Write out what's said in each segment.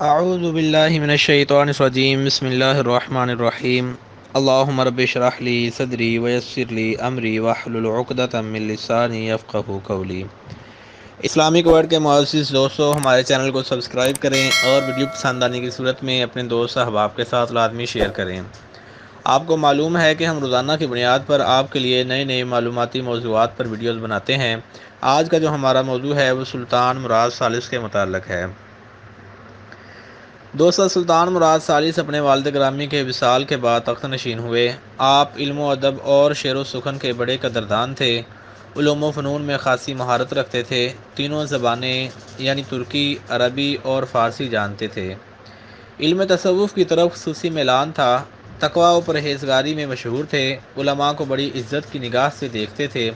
اعوذ باللہ من الشیطان الرجیم بسم اللہ الرحمن الرحیم اللہم رب اشرح لی صدری ویسر لی امری واحلل عقدۃ من لسانی یفقہوا قولی۔ اسلامک ورڈ کے معزز دوستو، ہمارے چینل کو سبسکرائب کریں اور ویڈیو پسند آنے کی صورت میں اپنے دوست احباب کے ساتھ لازمی شیئر کریں۔ آپ کو معلوم ہے کہ ہم روزانہ کی بنیاد پر آپ کے لیے نئے نئے معلوماتی موضوعات پر ویڈیوز بناتے ہیں۔ آج کا جو ہمارا موضوع ہے وہ سلطان مراد ثالث کے متعلق ہے۔ دوستو، سلطان مراد ثالث اپنے والد گرامی کے وصال کے بعد تخت نشین ہوئے۔ آپ علم و ادب اور شعر و سخن کے بڑے قدردان تھے۔ علوم و فنون میں خاصی مہارت رکھتے تھے۔ تینوں زبانیں یعنی ترکی، عربی اور فارسی جانتے تھے۔ علم تصوف کی طرف خصوصی میلان تھا۔ تقویٰ و پرہیزگاری میں مشہور تھے۔ علماء کو بڑی عزت کی نگاہ سے دیکھتے تھے۔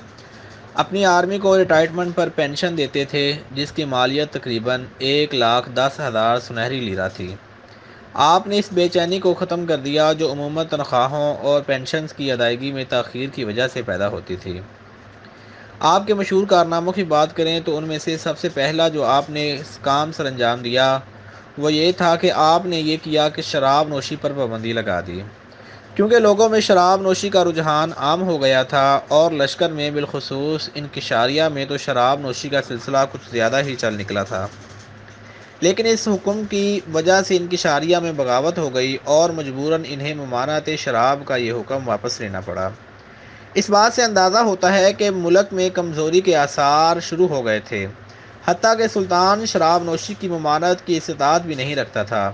اپنی آرمی کو ریٹائرمنٹ پر پینشن دیتے تھے، جس کی مالیت تقریباً 1,10,000 سنہری لیرہ تھی۔ آپ نے اس بے چینی کو ختم کر دیا جو عموماً تنخواہوں اور پینشنز کی ادائیگی میں تاخیر کی وجہ سے پیدا ہوتی تھی۔ آپ کے مشہور کارناموں کی بات کریں تو ان میں سے سب سے پہلا جو آپ نے اس کام سر انجام دیا وہ یہ تھا کہ آپ نے یہ کیا کہ شراب نوشی پر پابندی لگا دی، کیونکہ لوگوں میں شراب نوشی کا رجحان عام ہو گیا تھا اور لشکر میں بالخصوص انکشاریہ میں تو شراب نوشی کا سلسلہ کچھ زیادہ ہی چل نکلا تھا۔ لیکن اس حکم کی وجہ سے انکشاریہ میں بغاوت ہو گئی اور مجبوراً انہیں ممانعت شراب کا یہ حکم واپس لینا پڑا۔ اس بات سے اندازہ ہوتا ہے کہ ملک میں کمزوری کے آثار شروع ہو گئے تھے، حتیٰ کہ سلطان شراب نوشی کی ممانعت کی استطاعت بھی نہیں رکھتا تھا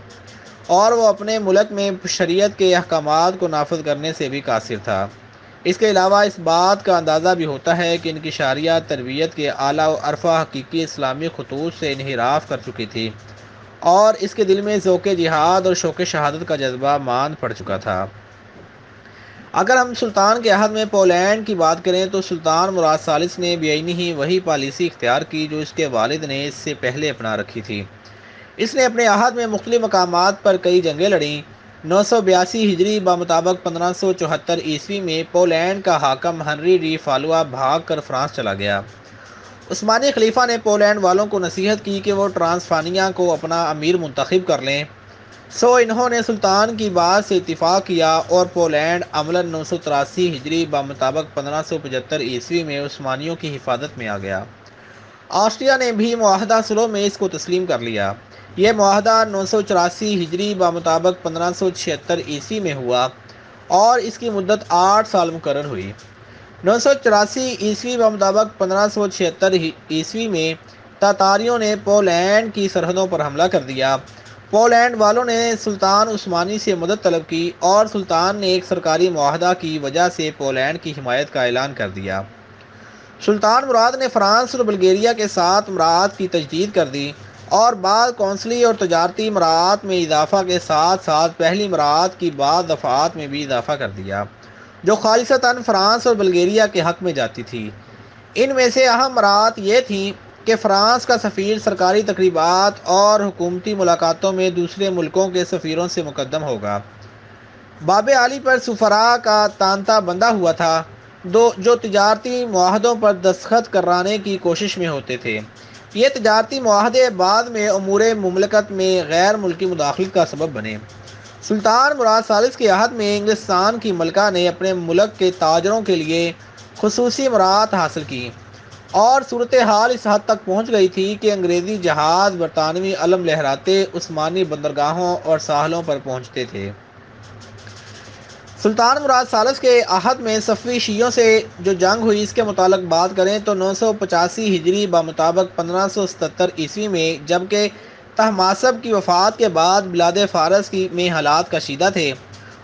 اور وہ اپنے ملک میں شریعت کے احکامات کو نافذ کرنے سے بھی قاصر تھا۔ اس کے علاوہ اس بات کا اندازہ بھی ہوتا ہے کہ انکشاریہ تربیت کے اعلیٰ و ارفع حقیقی اسلامی خطوط سے انحراف کر چکی تھی اور اس کے دل میں ذوق جہاد اور شوق شہادت کا جذبہ ماند پڑ چکا تھا۔ اگر ہم سلطان کے عہد میں پولینڈ کی بات کریں تو سلطان مراد ثالث نے بعینی ہی وہی پالیسی اختیار کی جو اس کے والد نے اس سے پہلے اپنا رکھی تھی۔ اس نے اپنے عہد میں مختلف مقامات پر کئی جنگیں لڑیں۔ 982 ہجری بمطابق 1574 عیسوی میں پولینڈ کا حاکم ہنری ڈی فالوا بھاگ کر فرانس چلا گیا۔ عثمانی خلیفہ نے پولینڈ والوں کو نصیحت کی کہ وہ ٹرانسفانیا کو اپنا امیر منتخب کر لیں، سو انہوں نے سلطان کی بات سے اتفاق کیا اور پولینڈ عملاً 983 ہجری بمطابق 1575 عیسوی میں عثمانیوں کی حفاظت میں آ گیا۔ آسٹریا نے بھی معاہدہ صلح میں اس کو تسلیم کر لیا۔ یہ معاہدہ 984 ہجری بمطابق 1576 عیسوی میں ہوا اور اس کی مدت 8 سال مقرر ہوئی۔ 984 عیسوی بمطابق 1576 عیسوی میں تاتاریوں نے پولینڈ کی سرحدوں پر حملہ کر دیا۔ پولینڈ والوں نے سلطان عثمانی سے مدد طلب کی اور سلطان نے ایک سرکاری معاہدہ کی وجہ سے پولینڈ کی حمایت کا اعلان کر دیا۔ سلطان مراد نے فرانس اور بلغیریا کے ساتھ مراعات کی تجدید کر دی اور بعض قونصلی اور تجارتی مراعات میں اضافہ کے ساتھ ساتھ پہلی مراعات کی بعض دفعات میں بھی اضافہ کر دیا جو خالصتاً فرانس اور بلغیریا کے حق میں جاتی تھی۔ ان میں سے اہم مراعات یہ تھیں کہ فرانس کا سفیر سرکاری تقریبات اور حکومتی ملاقاتوں میں دوسرے ملکوں کے سفیروں سے مقدم ہوگا۔ باب عالی پر سفراء کا تانتا بندھا ہوا تھا جو تجارتی معاہدوں پر دستخط کرانے کی کوشش میں ہوتے تھے۔ یہ تجارتی معاہدے بعد میں امور مملکت میں غیر ملکی مداخلت کا سبب بنے۔ سلطان مراد ثالث کے عہد میں انگلستان کی ملکہ نے اپنے ملک کے تاجروں کے لیے خصوصی مراعات حاصل کی اور صورتحال اس حد تک پہنچ گئی تھی کہ انگریزی جہاز برطانوی علم لہراتے عثمانی بندرگاہوں اور ساحلوں پر پہنچتے تھے۔ سلطان مراد ثالث کے عہد میں صفوی شیعوں سے جو جنگ ہوئی اس کے متعلق بات کریں تو 985 ہجری بمطابق 1577 عیسوی میں جبکہ طہماسب کی وفات کے بعد بلاد فارس میں حالات کشیدہ تھے،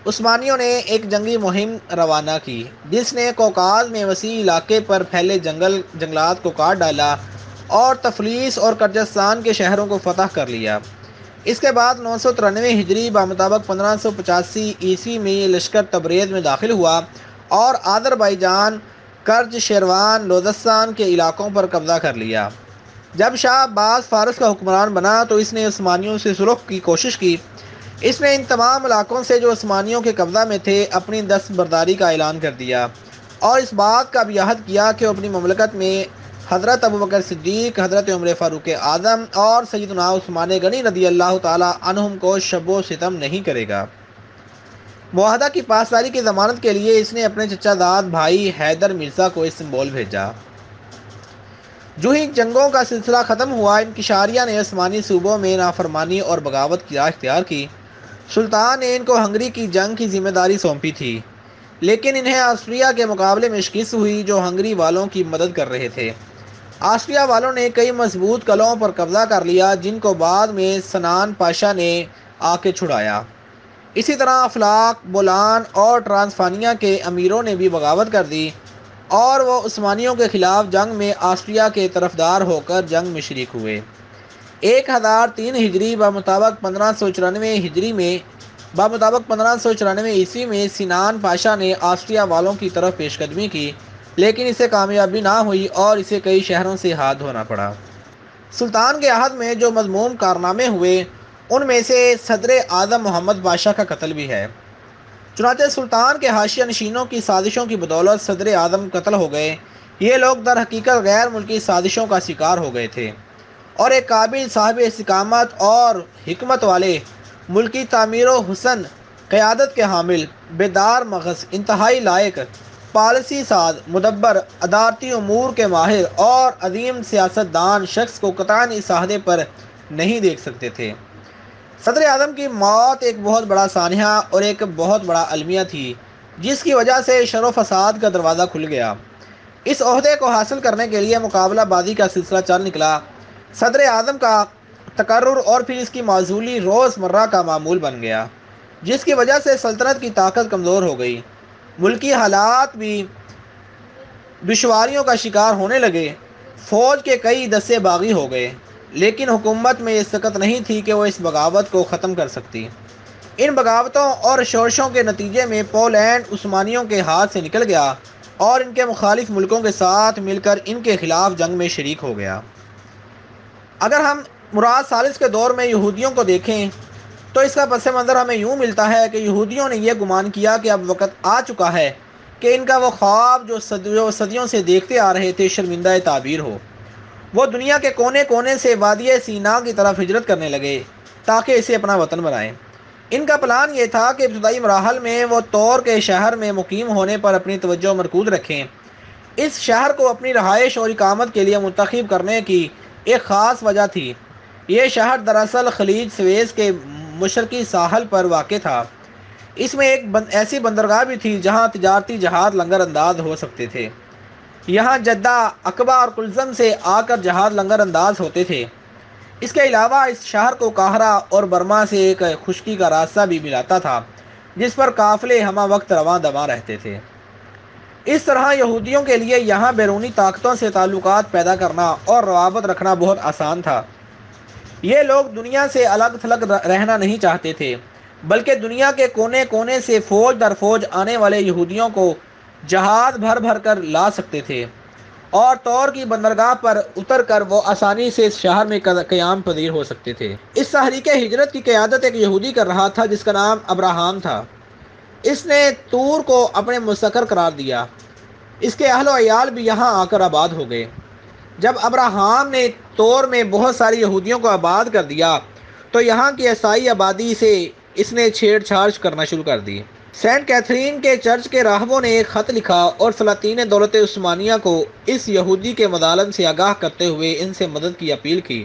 عثمانیوں نے ایک جنگی مہم روانہ کی جس نے کوکاز میں وسیع علاقے پر پھیلے جنگلات کو کاٹ ڈالا اور تفلیس اور کرجستان کے شہروں کو فتح کر لیا۔ اس کے بعد 993 ہجری بمطابق 1585 عیسوی میں یہ لشکر تبریز میں داخل ہوا اور آذربائیجان، کرج، شیروان، لوزستان کے علاقوں پر قبضہ کر لیا۔ جب شاہ عباس فارس کا حکمران بنا تو اس نے عثمانیوں سے صلح کی کوشش کی۔ اس نے ان تمام علاقوں سے جو عثمانیوں کے قبضہ میں تھے اپنی دستبرداری کا اعلان کر دیا اور اس بات کا بھی عہد کیا کہ وہ اپنی مملکت میں حضرت ابوبکر صدیق، حضرت عمر فاروق اعظم اور سیدنا عثمان غنی رضی اللہ تعالی عنہم کو شب و ستم نہیں کرے گا۔ معاہدہ کی پاسداری کی ضمانت کے لیے اس نے اپنے چچا زاد بھائی حیدر مرزا کو استنبول بھیجا۔ جو ہی جنگوں کا سلسلہ ختم ہوا، انکشاریہ نے عثمانی صوبوں میں نافرمانی اور بغاوت کی راہ اختیار کی۔ سلطان نے ان کو ہنگری کی جنگ کی ذمہ داری سونپی تھی، لیکن انہیں آسٹریا کے مقابلے میں شکست ہوئی جو ہنگری والوں کی مدد کر رہے تھے۔ آسٹریا والوں نے کئی مضبوط قلعوں پر قبضہ کر لیا جن کو بعد میں سنان پاشا نے آ کے چھڑایا۔ اسی طرح افلاک، بولان اور ٹرانسفانیا کے امیروں نے بھی بغاوت کر دی اور وہ عثمانیوں کے خلاف جنگ میں آسٹریا کے طرفدار ہو کر جنگ میں شریک ہوئے۔ 1003 ہجری بمطابق 1594 عیسوی میں سنان پاشا نے آسٹریا والوں کی طرف پیش قدمی کی، لیکن اسے کامیابی نہ ہوئی اور اسے کئی شہروں سے ہاتھ دھونا پڑا۔ سلطان کے عہد میں جو مذموم کارنامے ہوئے ان میں سے صدر اعظم محمد پاشا کا قتل بھی ہے۔ چنانچہ سلطان کے حاشیہ نشینوں کی سازشوں کی بدولت صدر اعظم قتل ہو گئے۔ یہ لوگ در حقیقت غیر ملکی سازشوں کا شکار ہو گئے تھے اور ایک قابل، صاحب استقامت اور حکمت والے، ملکی تعمیر و حسن قیادت کے حامل، بیدار مغز، انتہائی لائق، پالیسی ساز، مدبر، ادارتی امور کے ماہر اور عظیم سیاست دان شخص کو قطعاً اس عہدے پر نہیں دیکھ سکتے تھے۔ صدر اعظم کی موت ایک بہت بڑا سانحہ اور ایک بہت بڑا المیہ تھی جس کی وجہ سے شر و فساد کا دروازہ کھل گیا۔ اس عہدے کو حاصل کرنے کے لیے مقابلہ بازی کا سلسلہ چل نکلا۔ صدر اعظم کا تقرر اور پھر اس کی معزولی روز مرہ کا معمول بن گیا، جس کی وجہ سے سلطنت کی طاقت کمزور ہو گئی۔ ملکی حالات بھی دشواریوں کا شکار ہونے لگے۔ فوج کے کئی دستے باغی ہو گئے، لیکن حکومت میں یہ سکت نہیں تھی کہ وہ اس بغاوت کو ختم کر سکتی۔ ان بغاوتوں اور شورشوں کے نتیجے میں پولینڈ عثمانیوں کے ہاتھ سے نکل گیا اور ان کے مخالف ملکوں کے ساتھ مل کر ان کے خلاف جنگ میں شریک ہو گیا۔ اگر ہم مراد ثالث کے دور میں یہودیوں کو دیکھیں تو اس کا پس منظر ہمیں یوں ملتا ہے کہ یہودیوں نے یہ گمان کیا کہ اب وقت آ چکا ہے کہ ان کا وہ خواب جو صدیوں سے دیکھتے آ رہے تھے شرمندہ تعبیر ہو۔ وہ دنیا کے کونے کونے سے وادی سینا کی طرف ہجرت کرنے لگے تاکہ اسے اپنا وطن بنائیں۔ ان کا پلان یہ تھا کہ ابتدائی مراحل میں وہ طور کے شہر میں مقیم ہونے پر اپنی توجہ مرکوز رکھیں۔ اس شہر کو اپنی رہائش اور اقامت کے لیے منتخب کرنے کی ایک خاص وجہ تھی۔ یہ شہر دراصل خلیج سویز کے مشرقی ساحل پر واقع تھا۔ اس میں ایک ایسی بندرگاہ بھی تھی جہاں تجارتی جہاز لنگر انداز ہو سکتے تھے۔ یہاں جدہ، عقبہ اور قلزم سے آ کر جہاز لنگر انداز ہوتے تھے۔ اس کے علاوہ اس شہر کو قاہرہ اور برما سے ایک خشکی کا راستہ بھی ملاتا تھا جس پر قافلے ہمہ وقت رواں دواں رہتے تھے۔ اس طرح یہودیوں کے لیے یہاں بیرونی طاقتوں سے تعلقات پیدا کرنا اور روابط رکھنا بہت آسان تھا۔ یہ لوگ دنیا سے الگ تھلگ رہنا نہیں چاہتے تھے، بلکہ دنیا کے کونے کونے سے فوج در فوج آنے والے یہودیوں کو جہاز بھر بھر کر لا سکتے تھے اور طور کی بندرگاہ پر اتر کر وہ آسانی سے اس شہر میں قیام پذیر ہو سکتے تھے۔ اس تحریک ہجرت کی قیادت ایک یہودی کر رہا تھا جس کا نام ابراہام تھا۔ اس نے طور کو اپنے مستقر قرار دیا۔ اس کے اہل و عیال بھی یہاں آ کر آباد ہو گئے۔ جب ابراہام نے طور میں بہت ساری یہودیوں کو آباد کر دیا تو یہاں کی عیسائی آبادی سے اس نے چھیڑ چھاڑ کرنا شروع کر دی۔ سینٹ کیتھرین کے چرچ کے راہبوں نے ایک خط لکھا اور سلاطین دولت عثمانیہ کو اس یہودی کے مظالم سے آگاہ کرتے ہوئے ان سے مدد کی اپیل کی۔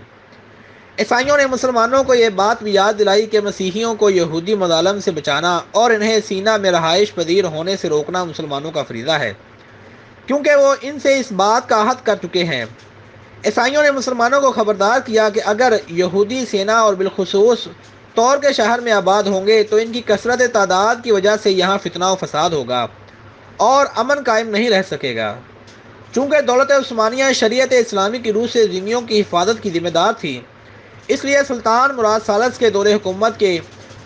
عیسائیوں نے مسلمانوں کو یہ بات بھی یاد دلائی کہ مسیحیوں کو یہودی مظالم سے بچانا اور انہیں سینہ میں رہائش پذیر ہونے سے روکنا مسلمانوں کا فریضہ ہے، کیونکہ وہ ان سے اس بات کا عہد کر چکے ہیں۔ عیسائیوں نے مسلمانوں کو خبردار کیا کہ اگر یہودی سینا اور بالخصوص طور کے شہر میں آباد ہوں گے تو ان کی کثرت تعداد کی وجہ سے یہاں فتنہ و فساد ہوگا اور امن قائم نہیں رہ سکے گا۔ چونکہ دولت عثمانیہ شریعت اسلامی کی روح سے ذمیوں کی حفاظت کی ذمہ دار تھی، اس لیے سلطان مراد ثالث کے دور حکومت کے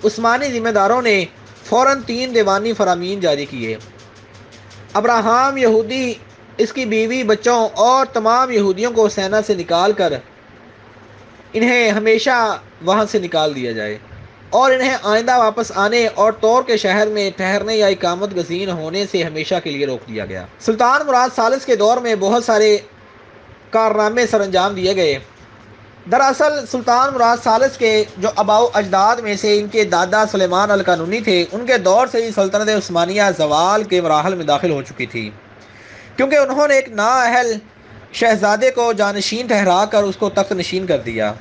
عثمانی ذمہ داروں نے فوراً 3 دیوانی فرامین جاری کیے۔ ابراہام یہودی، اس کی بیوی، بچوں اور تمام یہودیوں کو سینا سے نکال کر انہیں ہمیشہ وہاں سے نکال دیا جائے اور انہیں آئندہ واپس آنے اور طور کے شہر میں ٹھہرنے یا اقامت گزین ہونے سے ہمیشہ کے لیے روک دیا گیا۔ سلطان مراد ثالث کے دور میں بہت سارے کارنامے سر انجام دیے گئے۔ دراصل سلطان مراد ثالث کے جو آباء و اجداد میں سے ان کے دادا سلیمان القانونی تھے، ان کے دور سے ہی سلطنت عثمانیہ زوال کے مراحل میں داخل ہو چکی تھی، کیونکہ انہوں نے ایک نااہل شہزادے کو جانشین ٹھہرا کر اس کو تخت نشین کر دیا،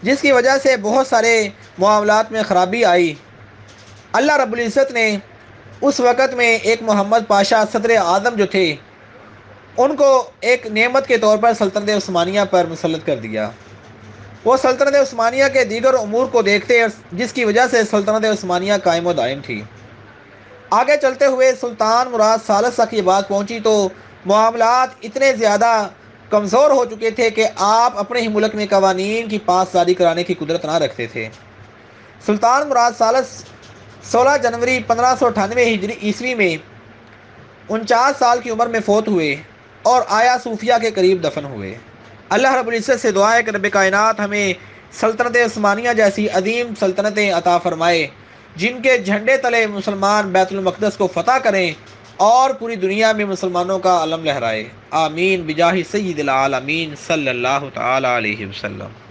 جس کی وجہ سے بہت سارے معاملات میں خرابی آئی۔ اللہ رب العزت نے اس وقت میں ایک محمد پاشا صدر اعظم جو تھے ان کو ایک نعمت کے طور پر سلطنت عثمانیہ پر مسلط کر دیا۔ وہ سلطنت عثمانیہ کے دیگر امور کو دیکھتے، جس کی وجہ سے سلطنت عثمانیہ قائم و دائم تھی۔ آگے چلتے ہوئے سلطان مراد ثالث تک یہ بات پہنچی تو معاملات اتنے زیادہ کمزور ہو چکے تھے کہ آپ اپنے ہی ملک میں قوانین کی پاسداری کرانے کی قدرت نہ رکھتے تھے۔ سلطان مراد ثالث 16 جنوری 1598 ہجری عیسوی میں 49 سال کی عمر میں فوت ہوئے اور آیا صوفیہ کے قریب دفن ہوئے۔ اللہ رب العزت سے دعا ہے کہ رب کائنات ہمیں سلطنت عثمانیہ جیسی عظیم سلطنتیں عطا فرمائے، جن کے جھنڈے تلے مسلمان بیت المقدس کو فتح کریں اور پوری دنیا میں مسلمانوں کا علم لہرائے۔ آمین بجاہ سید العالمین صلی اللہ تعالی علیہ وسلم۔